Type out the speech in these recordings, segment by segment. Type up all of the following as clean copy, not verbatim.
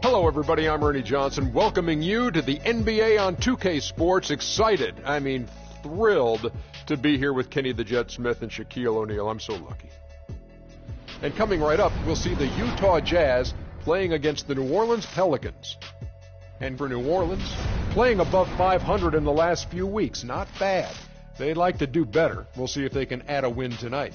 Hello, everybody. I'm Ernie Johnson, welcoming you to the NBA on 2K Sports. Excited, thrilled to be here with Kenny the Jet Smith and Shaquille O'Neal. I'm so lucky. And coming right up, we'll see the Utah Jazz playing against the New Orleans Pelicans. And for New Orleans, playing above 500 in the last few weeks. Not bad. They'd like to do better. We'll see if they can add a win tonight.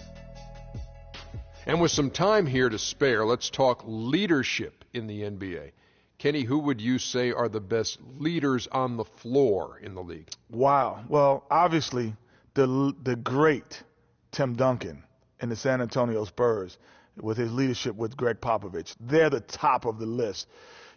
And with some time here to spare, let's talk leadership in the NBA. Kenny, who would you say are the best leaders on the floor in the league? Wow. Well, obviously, the great Tim Duncan in the San Antonio Spurs with his leadership with Greg Popovich. They're the top of the list.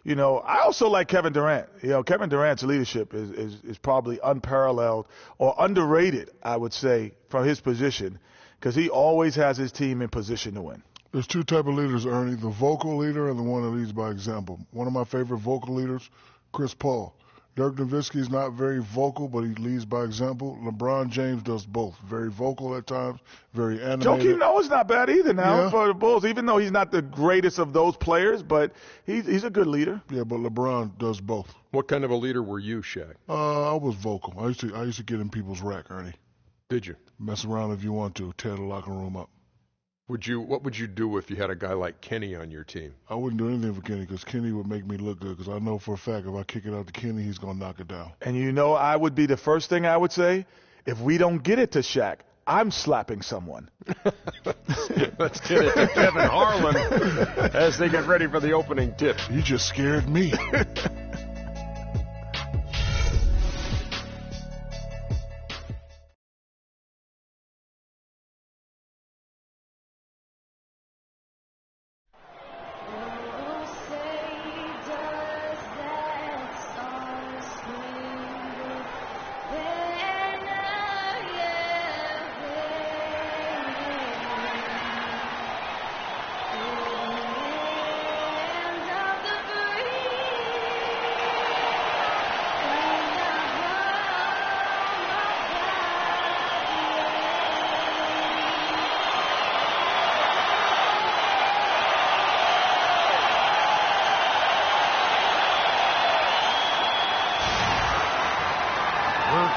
You know, I also like Kevin Durant. You know, Kevin Durant's leadership is probably unparalleled or underrated, I would say, from his position, because he always has his team in position to win. There's two type of leaders, Ernie, the vocal leader and the one that leads by example. One of my favorite vocal leaders, Chris Paul. Dirk Nowitzki is not very vocal, but he leads by example. LeBron James does both. Very vocal at times, very animated. Joakim Noah's not bad either now for the Bulls, even though he's not the greatest of those players, but he's a good leader. Yeah, but LeBron does both. What kind of a leader were you, Shaq? I was vocal. I used to get in people's rack, Ernie. Did you? Mess around if you want to. Tear the locker room up. What would you do if you had a guy like Kenny on your team? I wouldn't do anything for Kenny because Kenny would make me look good because I know for a fact if I kick it out to Kenny, he's going to knock it down. And you know, I would be the first thing I would say, if we don't get it to Shaq, I'm slapping someone. Let's get it to Kevin Harlan as they get ready for the opening tip. You just scared me.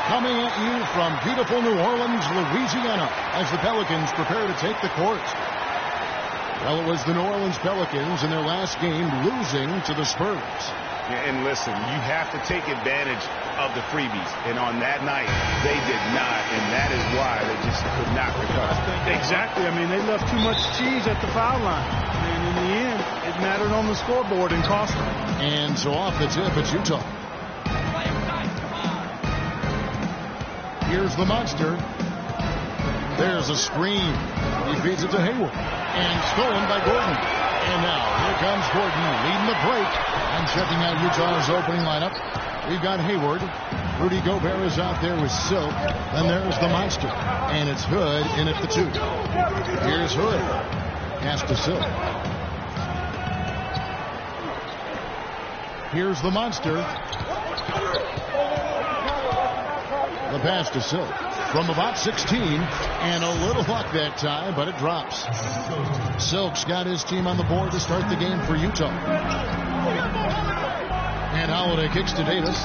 Coming at you from beautiful New Orleans, Louisiana, as the Pelicans prepare to take the court. Well, it was the New Orleans Pelicans in their last game losing to the Spurs. Yeah, and listen, you have to take advantage of the freebies. And on that night, they did not, and that is why they just could not recover. Exactly. I mean, they left too much cheese at the foul line. And in the end, it mattered on the scoreboard and cost them. And so off the tip, it's Utah. Here's the monster. There's a screen. He feeds it to Hayward. And stolen by Gordon. And now, here comes Gordon leading the break. And checking out Utah's opening lineup. We've got Hayward. Rudy Gobert is out there with Silk. Then there's the monster. And it's Hood in at the 2. Here's Hood. Pass to Silk. Here's the monster. The pass to Silk from about 16, and a little luck that time, but it drops. Silk's got his team on the board to start the game for Utah. And Holiday kicks to Davis.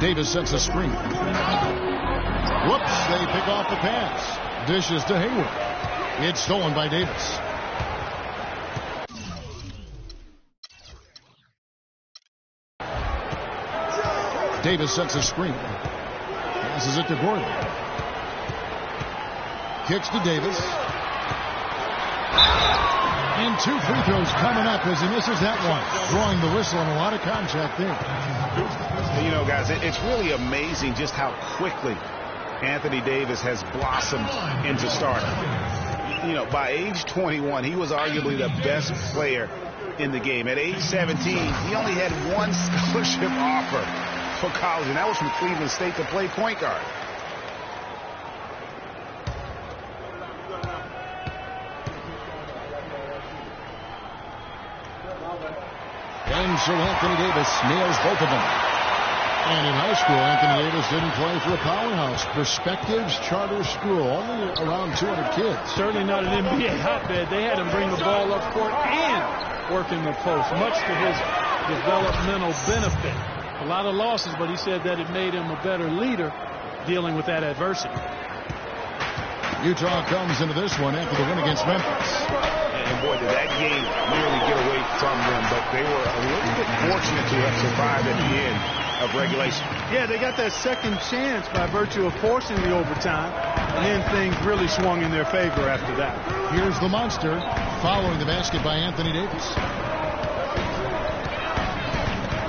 Davis sets a screen. Whoops, they pick off the pass. Dishes to Hayward. It's stolen by Davis. Davis sets a screen. Passes it to Gordon. Kicks to Davis. And 2 free throws coming up as he misses that one. Drawing the whistle and a lot of contact there. You know, guys, it's really amazing just how quickly Anthony Davis has blossomed into starter. You know, by age 21, he was arguably the best player in the game. At age 17, he only had one scholarship offer for college, and that was from Cleveland State to play point guard. And so Anthony Davis nails both of them. And in high school, Anthony Davis didn't play for a powerhouse. Perspectives Charter School, only around 200 kids. Certainly not an NBA hotbed. They had him bring the ball up court and work in the post, much to his developmental benefit. A lot of losses, but he said that it made him a better leader dealing with that adversity. Utah comes into this one after the win against Memphis. And boy, did that game nearly get away from them, but they were a little bit fortunate to have survived at the end of regulation. Yeah, they got that second chance by virtue of forcing the overtime, and then things really swung in their favor after that. Here's the monster following the basket by Anthony Davis.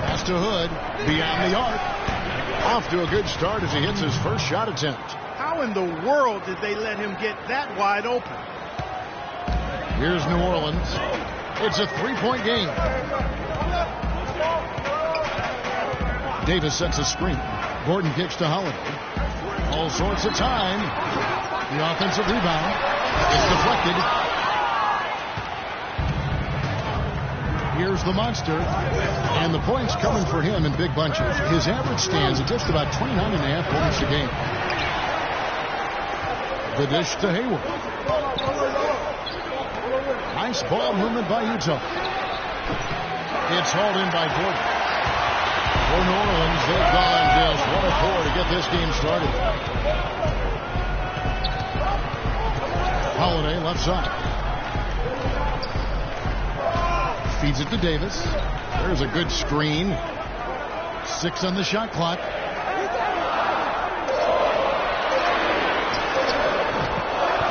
Pass to Hood, beyond the arc. Off to a good start as he hits his first shot attempt. How in the world did they let him get that wide open? Here's New Orleans. It's a three-point game. Davis sets a screen. Gordon kicks to Holiday. All sorts of time. The offensive rebound. It's deflected. Here's the monster. And the points coming for him in big bunches. His average stands at just about 29.5 points a game. The dish to Hayward. Nice ball movement by Utah. It's hauled in by Gordon. For New Orleans, they've gone just 1 of 4 to get this game started. Holiday left side. Feeds it to Davis. There's a good screen. 6 on the shot clock.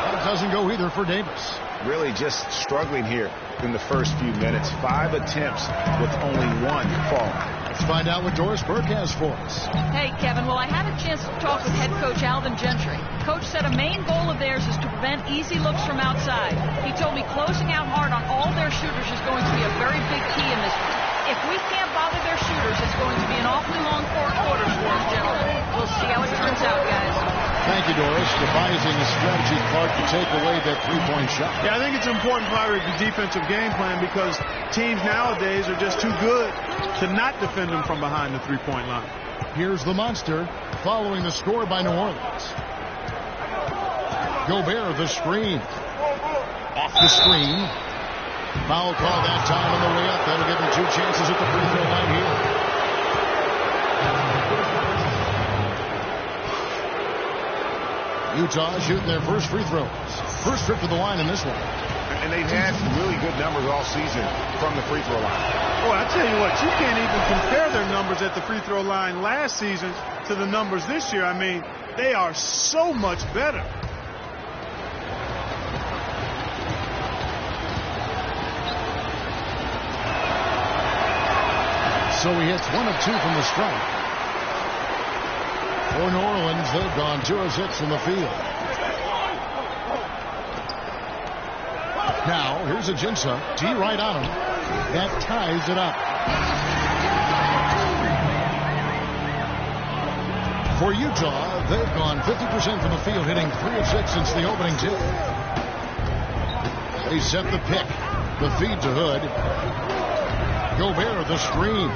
That doesn't go either for Davis. Really just struggling here in the first few minutes. 5 attempts with only 1 fall. Let's find out what Doris Burke has for us. Hey, Kevin. Well, I had a chance to talk with head coach Alvin Gentry. Coach said a main goal of theirs is to prevent easy looks from outside. He told me closing out hard on all their shooters is going to be a very big key in this one. If we can't bother their shooters, it's going to be an awfully long 4 quarters for us, gentlemen. We'll see how it turns out, guys. Thank you, Doris. Devising a strategy, Clark, to take away that three-point shot. Yeah, I think it's an important part of the defensive game plan because teams nowadays are just too good to not defend them from behind the three-point line. Here's the monster following the score by New Orleans. Gobert, the screen. Off the screen. Foul call that time on the way up. That'll give him 2 chances at the free throw line here. Utah shooting their first free throws. First trip to the line in this one. And they've had really good numbers all season from the free throw line. Boy, I tell you what, you can't even compare their numbers at the free throw line last season to the numbers this year. I mean, they are so much better. So he hits 1 of 2 from the stripe. For New Orleans, they've gone 2 of 6 from the field. Now, here's Ajinça. D right on him. That ties it up. For Utah, they've gone 50% from the field, hitting 3 of 6 since the opening tip. They set the pick. The feed to Hood. Gobert, the screen.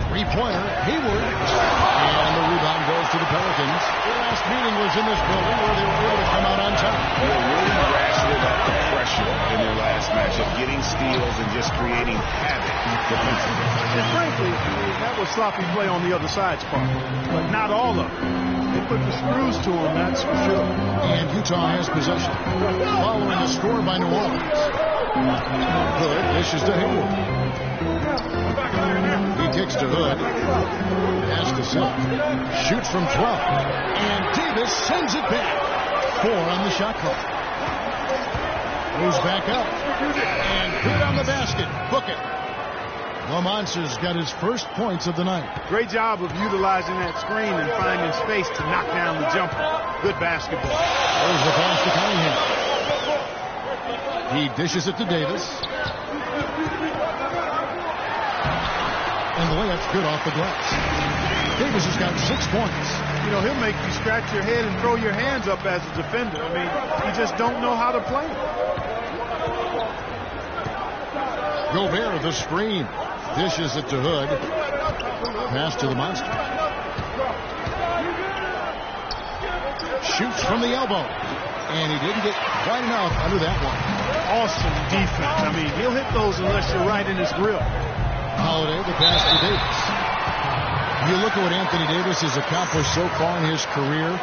Three-pointer, Hayward. And the rebound goes to the Pelicans. Their last meeting was in this building where they were able to come out on top. They really ratcheted up the pressure in their last matchup, getting steals and just creating havoc defensively. And frankly, that was sloppy play on the other side's part. But not all of it. They put the screws to them, that's for sure. And Utah has possession. Following the score by New Orleans. Hood dishes to Hayward. He kicks to Hood. Pass to Silk. Shoots from 12. And Davis sends it back. 4 on the shot clock. Moves back up. And good on the basket. Book it. The Monster's got his first points of the night. Great job of utilizing that screen and finding space to knock down the jumper. Good basketball. There's the pass to Cunningham. He dishes it to Davis. And the layup's good off the glass. Davis has got 6 points. You know, he'll make you scratch your head and throw your hands up as a defender. I mean, you just don't know how to play it. Gobert, the screen. Dishes it to Hood. Pass to the Monster. Shoots from the elbow. And he didn't get quite enough under that one. awesome defense. I mean, he'll hit those unless you're right in his grill. Holiday, the pass to Davis. You look at what Anthony Davis has accomplished so far in his career,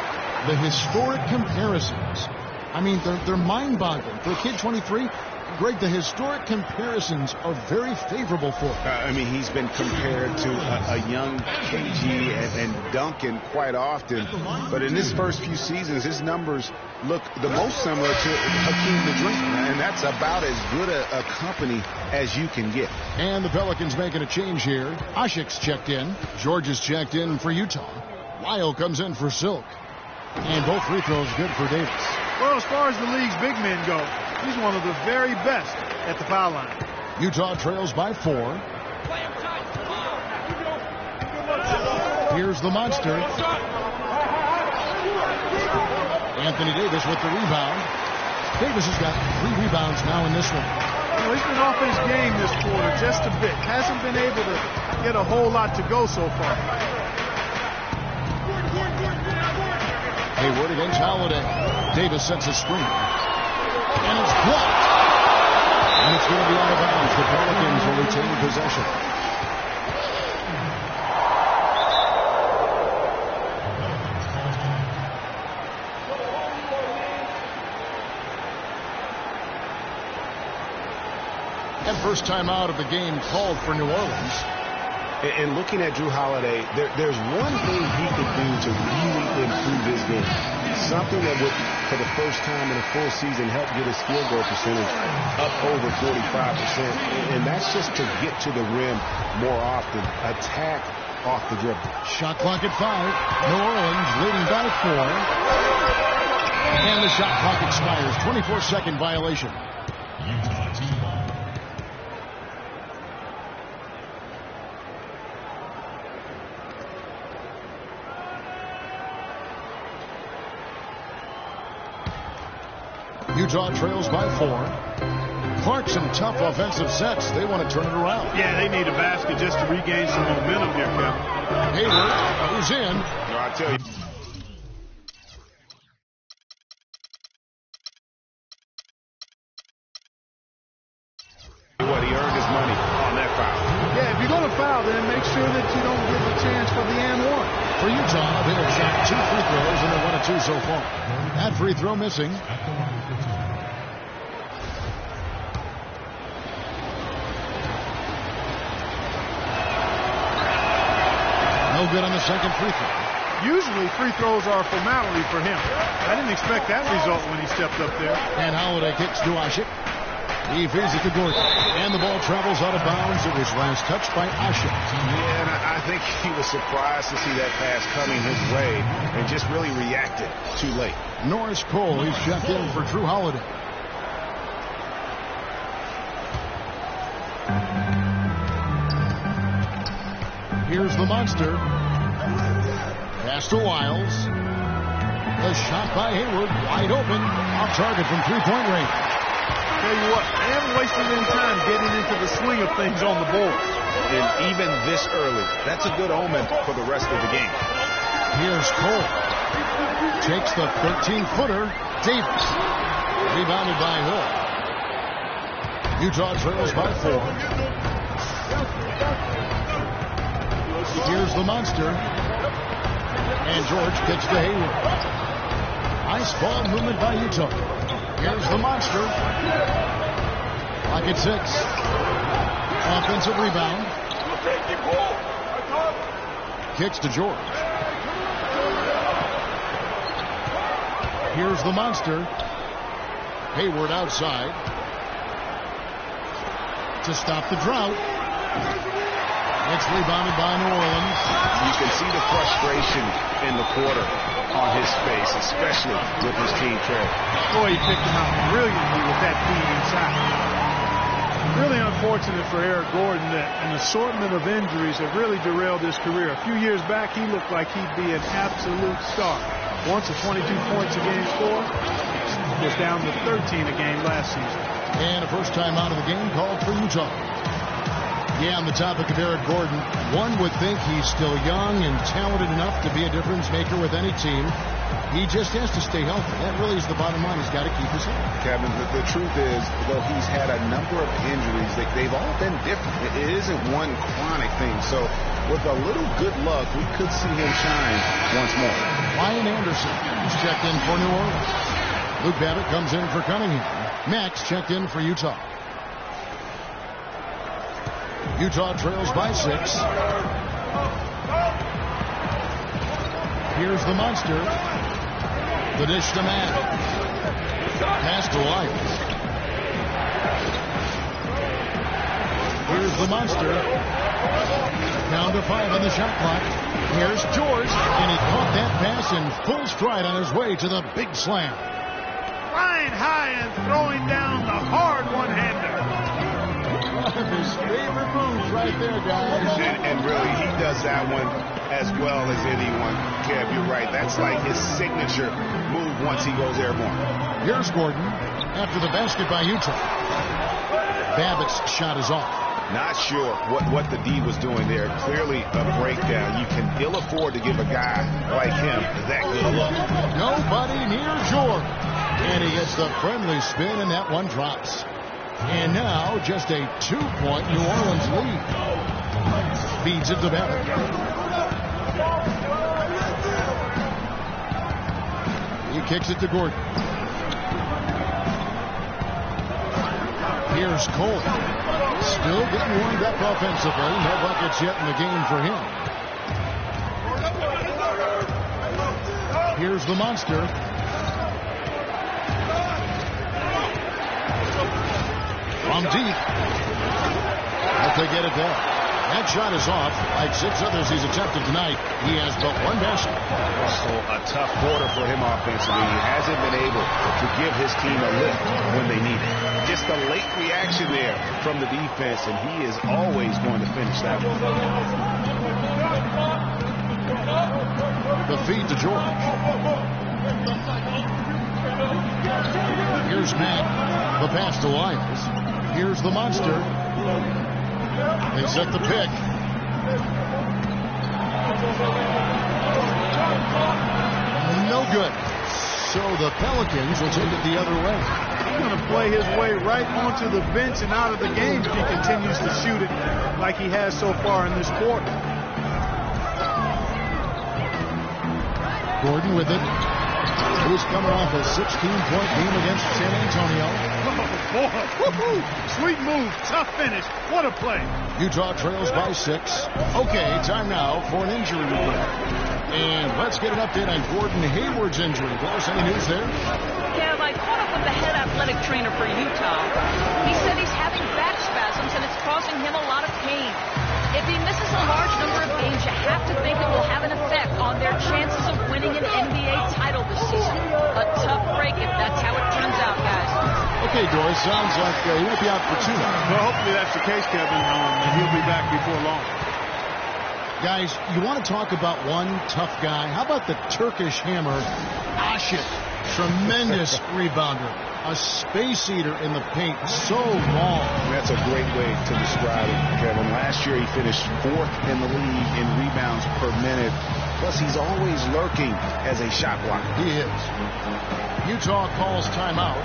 the historic comparisons. I mean, they're mind-boggling. For a kid 23, Greg, the historic comparisons are very favorable for him. I mean, he's been compared to a young KG and Duncan quite often. But in his first few seasons, his numbers look the most similar to Hakeem the Dream. And that's about as good a company as you can get. And the Pelicans making a change here. Ashik's checked in. George is checked in for Utah. Lyle comes in for Silk. And both free throws good for Davis. Well, as far as the league's big men go, he's one of the very best at the foul line. Utah trails by 4. Here's the monster. Anthony Davis with the rebound. Davis has got 3 rebounds now in this one. Well, he's been off his game this quarter just a bit. Hasn't been able to get a whole lot to go so far. Hayward against Holiday. Davis sets a screen. And it's blocked. And it's going to be out of bounds. The Pelicans will retain possession. And first time out of the game called for New Orleans. And looking at Drew Holiday, there's one thing he could do to really improve his game. Something that would, for the first time in a full season, help get his field goal percentage up over 45%. And that's just to get to the rim more often. Attack off the dribble. Shot clock at 5. New Orleans leading by 4. And the shot clock expires. 24-second violation. Utah trails by 4. Clark, some tough offensive sets. They want to turn it around. Yeah, they need a basket just to regain some momentum here, Kevin. Hayward, who's in. No, I tell you. What, he earned his money on that foul. Yeah, if you're going to foul, then make sure that you don't give a chance for the and one. For Utah, they have shot 2 free throws, and they're 1 of 2 so far. That free throw missing. No good on the second free throw. Usually free throws are a formality for him. I didn't expect that result when he stepped up there. And Holiday kicks to Ashik. He feeds it to Gordon. And the ball travels out of bounds. It was last touched by Ashik. Yeah, and I think he was surprised to see that pass coming his way and just really reacted too late. Norris Cole, he's checked in for Drew Holiday. Here's the monster. Pass to Wiles. The shot by Hayward, wide open, off target from three-point range. Tell you what, they haven't wasted any time getting into the swing of things on the board. And even this early, that's a good omen for the rest of the game. Here's Cole. Takes the 13-footer. Davis. Rebounded by Hill. Utah trails by 4. Here's the monster. And George kicks to Hayward. Nice ball movement by Utah. Here's the monster. Clock at 6. Offensive rebound. Kicks to George. Here's the monster. Hayward outside. To stop the drought. It's rebounded by New Orleans. You can see the frustration in the quarter on his face, especially with his team trailing. Boy, he picked him out brilliantly with that feed inside. Really unfortunate for Eric Gordon that an assortment of injuries have really derailed his career. A few years back, he looked like he'd be an absolute star. Once a 22 points a game score, was down to 13 a game last season. And a first time out of the game called for Utah. Yeah, on the topic of Eric Gordon, one would think he's still young and talented enough to be a difference maker with any team. He just has to stay healthy. That really is the bottom line. He's got to keep his health. Kevin, the truth is, though he's had a number of injuries, they've all been different. It isn't one chronic thing. So with a little good luck, we could see him shine once more. Ryan Anderson is checked in for New Orleans. Luke Babbitt comes in for Cunningham. Max checked in for Utah. Utah trails by 6. Here's the monster. The dish to Matt. Pass to Lyles. Here's the monster. Down to 5 on the shot clock. Here's George, and he caught that pass in full stride on his way to the big slam. Flying high and throwing down the hard one-hander. One of his favorite moves right there, guys. And really, he does that one as well as anyone. Kev, you're right. That's like his signature move once he goes airborne. Here's Gordon after the basket by Utah. Babbitt's shot is off. Not sure what the D was doing there. Clearly a breakdown. You can ill afford to give a guy like him that good look. Nobody near Jordan. And he gets the friendly spin, and that one drops. And now just a 2-point New Orleans lead. Feeds it to Babbitt. He kicks it to Gordon. Here's Cole. Still getting warmed up offensively. No buckets yet in the game for him. Here's the monster. From deep. But they get it there. That shot is off. Like 6 others he's attempted tonight, he has but 1 basket. So a tough quarter for him offensively. He hasn't been able to give his team a lift when they need it. Just a late reaction there from the defense, and he is always going to finish that one. The feed to George. Here's Matt. The pass to Lyles. Here's the monster. They set the pick. No good. So the Pelicans will take it the other way. He's going to play his way right onto the bench and out of the game if he continues to shoot it like he has so far in this quarter. Gordon with it. Who's coming off a 16-point game against San Antonio. Oh, boy. Sweet move. Tough finish. What a play. Utah trails by 6. Okay, time now for an injury report. And let's get an update on Gordon Hayward's injury. Doris, any news there? Yeah, I caught up with the head athletic trainer for Utah. He said he's having back spasms and it's causing him a lot of pain. If he misses a large number of games, you have to think it will have an effect on their chances of winning an NBA title this season. A tough break if that's how it turns out, guys. Okay, Doris, sounds like he won't be out for too long. Well, hopefully that's the case, Kevin, and he'll be back before long. Guys, you want to talk about one tough guy? How about the Turkish hammer, Ashit? Tremendous rebounder. A space eater in the paint. So long. That's a great way to describe it, Kevin. Last year he finished 4th in the league in rebounds per minute. Plus he's always lurking as a shot blocker. He is. Utah calls timeout.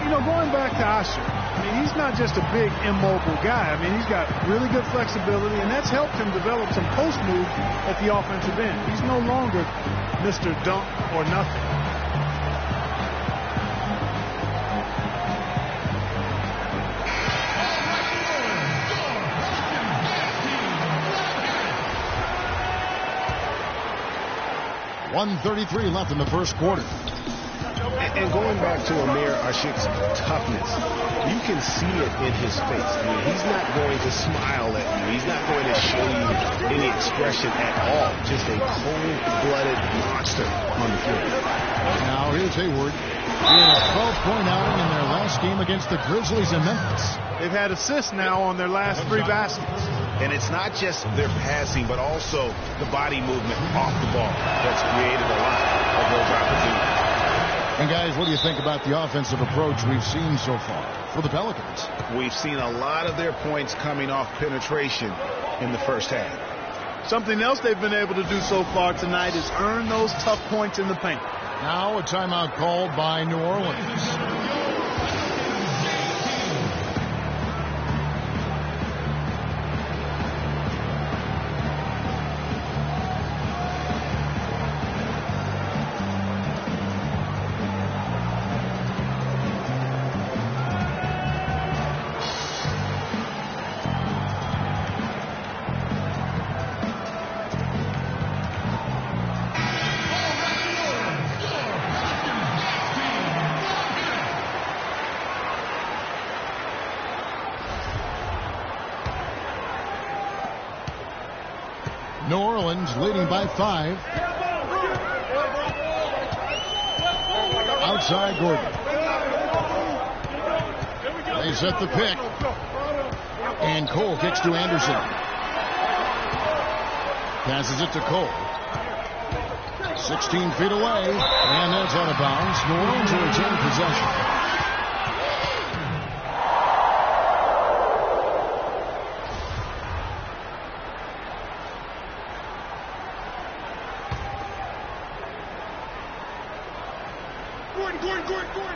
You know, going back to Asher, I mean, he's not just a big, immobile guy. I mean, he's got really good flexibility, and that's helped him develop some post moves at the offensive end. He's no longer Mr. Dunk or nothing. .133 left in the first quarter. And going back to Amir Ashik's toughness, you can see it in his face. I mean, he's not going to smile at you. He's not going to show you any expression at all. Just a cold-blooded monster on the field. Now here's Hayward. He had a 12-point outing in their last game against the Grizzlies in Memphis. They've had assists now on their last 3 baskets. And it's not just their passing, but also the body movement off the ball that's created a lot of those opportunities. And guys, what do you think about the offensive approach we've seen so far for the Pelicans? We've seen a lot of their points coming off penetration in the first half. Something else they've been able to do so far tonight is earn those tough points in the paint. Now a timeout called by New Orleans. New Orleans leading by 5. Outside Gordon. They set the pick. And Cole kicks to Anderson. Passes it to Cole. 16 feet away. And that's out of bounds. New Orleans will retain possession.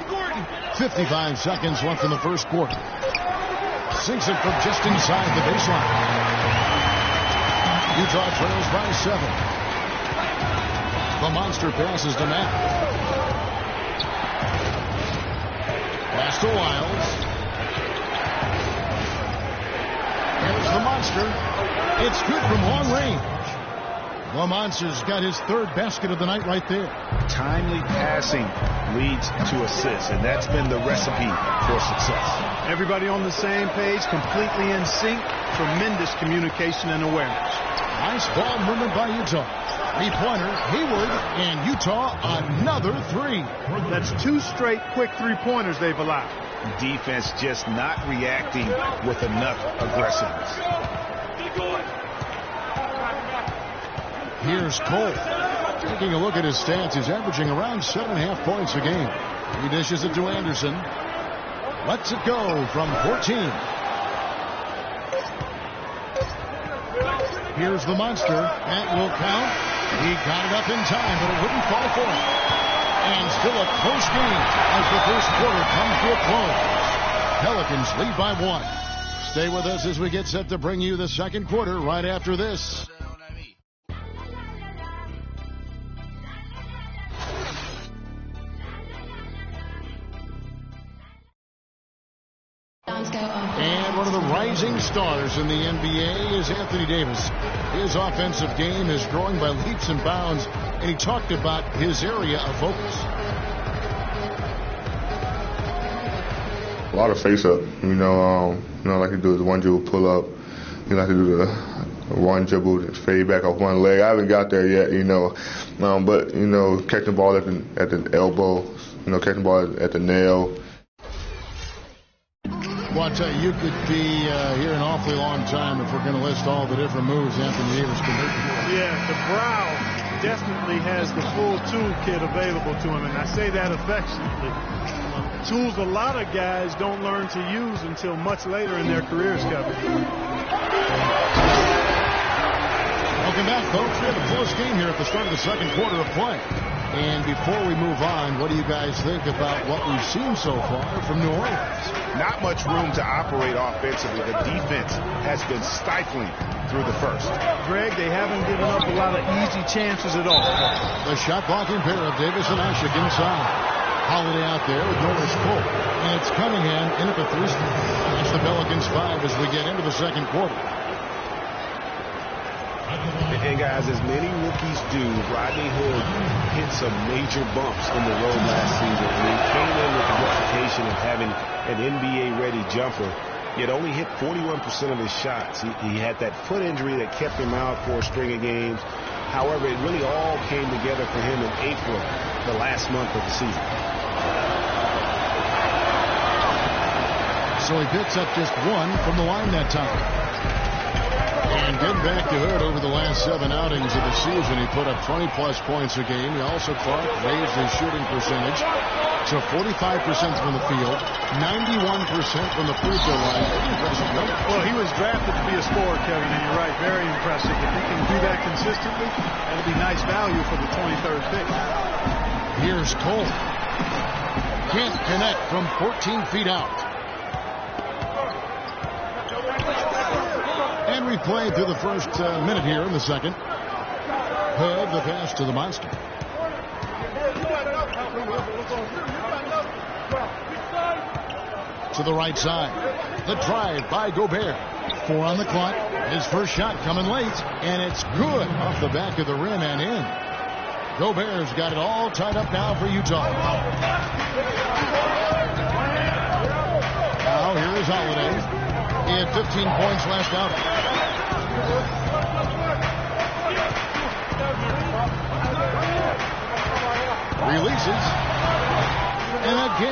Gordon. 55 seconds left in the first quarter. Sinks it from just inside the baseline. Utah trails by 7. The monster passes to Matt. Pass to Wiles. Here's the monster. It's good from long range. The monster's got his 3rd basket of the night right there. Timely passing leads to assists, and that's been the recipe for success. Everybody on the same page, completely in sync. Tremendous communication and awareness. Nice ball movement by Utah. 3-pointer, Hayward, and Utah another 3. That's 2 straight quick 3-pointers they've allowed. Defense just not reacting with enough aggressiveness. Here's Cole. Taking a look at his stats, he's averaging around 7.5 points a game. He dishes it to Anderson. Lets it go from 14. Here's the monster. That will count. He got it up in time, but it wouldn't fall for him. And still a close game as the first quarter comes to a close. Pelicans lead by 1. Stay with us as we get set to bring you the second quarter right after this. And one of the rising stars in the NBA is Anthony Davis. His offensive game is growing by leaps and bounds, and he talked about his area of focus. A lot of face-up, like to do the one dribble pull-up. Like to do the one dribble, fade back off one leg. I haven't got there yet, but catching the ball at the elbow, catching the ball at the nail. Well, I'll tell you could be here an awfully long time if we're going to list all the different moves Anthony Davis can make. Yeah, the brow definitely has the full toolkit available to him, and I say that affectionately. Tools a lot of guys don't learn to use until much later in their careers, Kevin. Welcome back, folks. We have a close game here at the start of the second quarter of play. And before we move on, what do you guys think about what we've seen so far from New Orleans? Not much room to operate offensively. The defense has been stifling through the first. Greg, they haven't given up a lot of easy chances at all. The shot blocking pair of Davis and Ashik inside. Holiday out there with Norris Cole. And it's Cunningham in at the 3 spot. It's the Pelicans 5 as we get into the second quarter. And guys, as many rookies do, Rodney Hood hit some major bumps in the road last season. And he came in with the reputation of having an NBA-ready jumper, yet only hit 41% of his shots. He had that foot injury that kept him out for a string of games. However, it really all came together for him in April, the last month of the season. So he picks up just 1 from the line that time. And getting back to Hood over the last 7 outings of the season, he put up 20-plus points a game. He also, Clark, raised his shooting percentage to 45% from the field, 91% from the free throw line. Impressive number. Well, he was drafted to be a scorer, Kevin, and you're right, very impressive. If he can do that consistently, that'll be nice value for the 23rd pick. Here's Cole. Can't connect from 14 feet out. And we played through the first minute here in the second. Hood, the pass to the monster. To the right side. The drive by Gobert. 4 on the clock. His first shot coming late. And it's good off the back of the rim and in. Gobert's got it all tied up now for Utah. Now here is Holiday. He had 15 points last outing. Releases. And again.